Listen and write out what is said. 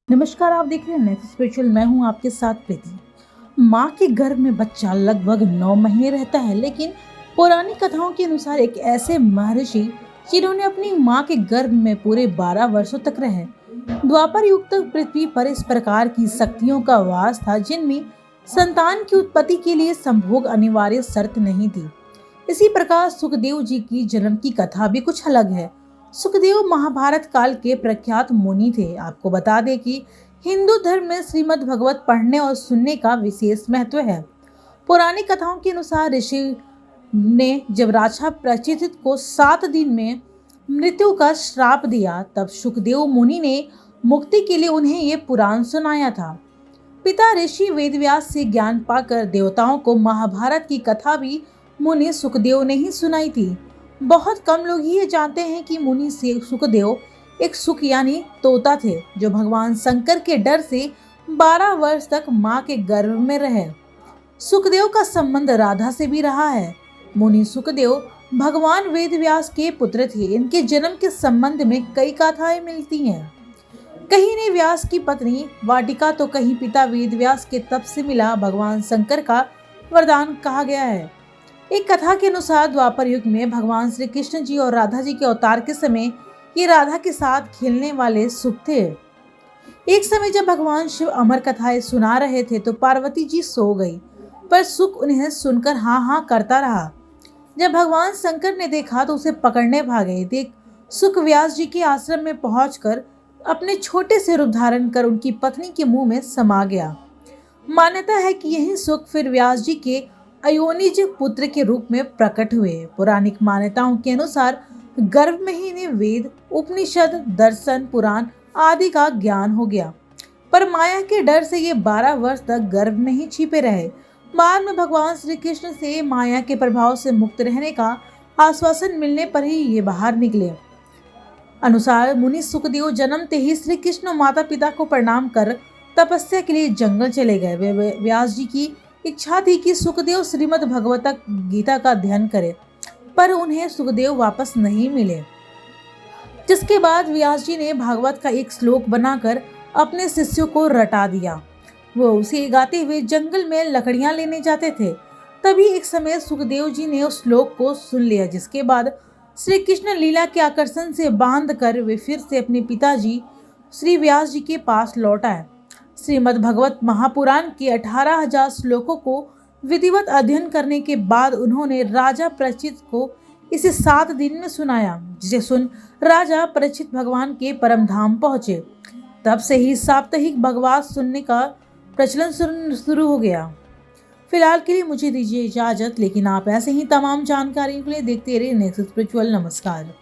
नमस्कार, आप देख रहे हैं नेक्स्ट स्पिरिचुअल। मैं हूं आपके साथ प्रीति। माँ के गर्भ में बच्चा लगभग 9 महीने रहता है, लेकिन पौराणिक कथाओं के अनुसार एक ऐसे महर्षि जिन्होंने अपनी माँ के गर्भ में पूरे 12 वर्षों तक रहे। द्वापर युग तक पृथ्वी पर इस प्रकार की शक्तियों का वास था जिनमें संतान की उत्पत्ति के लिए संभोग अनिवार्य शर्त नहीं थी। इसी प्रकार सुखदेव जी की जन्म की कथा भी कुछ अलग है। सुखदेव महाभारत काल के प्रख्यात मुनि थे। आपको बता दें कि हिंदू धर्म में श्रीमद् भगवत पढ़ने और सुनने का विशेष महत्व है। पौराणिक कथाओं के अनुसार ऋषि ने जब राजा प्रचित को 7 दिन में मृत्यु का श्राप दिया, तब सुखदेव मुनि ने मुक्ति के लिए उन्हें ये पुराण सुनाया था। पिता ऋषि वेदव्यास से ज्ञान पाकर देवताओं को महाभारत की कथा भी मुनि सुखदेव ने ही सुनाई थी। बहुत कम लोग ही ये जानते हैं कि मुनि से सुखदेव एक सुख यानी तोता थे, जो भगवान शंकर के डर से 12 वर्ष तक माँ के गर्भ में रहे। सुखदेव का संबंध राधा से भी रहा है। मुनि सुखदेव भगवान वेदव्यास के पुत्र थे। इनके जन्म के संबंध में कई कथाएं मिलती हैं। कहीं ने व्यास की पत्नी वाटिका, तो कहीं पिता वेदव्यास के तप से मिला भगवान शंकर का वरदान कहा गया है। एक कथा के अनुसार द्वापर युग में भगवान श्री कृष्ण जी और राधा जी के अवतार के समय ये राधा के साथ खेलने वाले सुख थे। एक समय जब भगवान शिव अमर कथाएं सुना रहे थे तो पार्वती जी सो गई, पर सुख उन्हें सुनकर हाँ हाँ करता रहा। जब भगवान शंकर ने देखा तो उसे पकड़ने भागे। देख सुख व्यास जी के आश्रम में पहुंचकर अपने छोटे से रूप धारण कर उनकी पत्नी के मुंह में समा गया। मान्यता है कि यही सुख फिर व्यास जी के अयोनिज पुत्र के रूप में प्रकट हुए। पौराणिक मान्यताओं के अनुसार गर्भ में ही इन्हें वेद, उपनिषद, दर्शन, पुराण आदि का ज्ञान हो गया, पर माया के डर से ये 12 वर्ष तक गर्भ में ही छिपे रहे। बाद में भगवान श्री कृष्ण से माया के प्रभाव से मुक्त रहने का आश्वासन मिलने पर ही ये बाहर निकले। अनुसार मुनि सुखदेव जन्मते ही श्री कृष्ण माता पिता को प्रणाम कर तपस्या के लिए जंगल चले गए। वे व्यास जी की इच्छा थी कि सुखदेव श्रीमद् भगवत गीता का अध्ययन करें, पर उन्हें सुखदेव वापस नहीं मिले। जिसके बाद व्यास जी ने भागवत का एक श्लोक बनाकर अपने शिष्यों को रटा दिया। वो उसे गाते हुए जंगल में लकड़ियां लेने जाते थे। तभी एक समय सुखदेव जी ने उस श्लोक को सुन लिया, जिसके बाद श्री कृष्ण लीला के आकर्षण से बांध कर वे फिर से अपने पिताजी श्री व्यास जी के पास लौट आए। श्रीमद् भगवत महापुराण के 18,000 श्लोकों को विधिवत अध्ययन करने के बाद उन्होंने राजा परीक्षित को इसे 7 दिन में सुनाया, जिसे सुन राजा परीक्षित भगवान के परम धाम पहुँचे। तब से ही साप्ताहिक भगवत सुनने का प्रचलन शुरू हो गया। फिलहाल के लिए मुझे दीजिए इजाज़त, लेकिन आप ऐसे ही तमाम जानकारियों के लिए देखते रहिए नेक्स्ट स्पिरिचुअल। नमस्कार।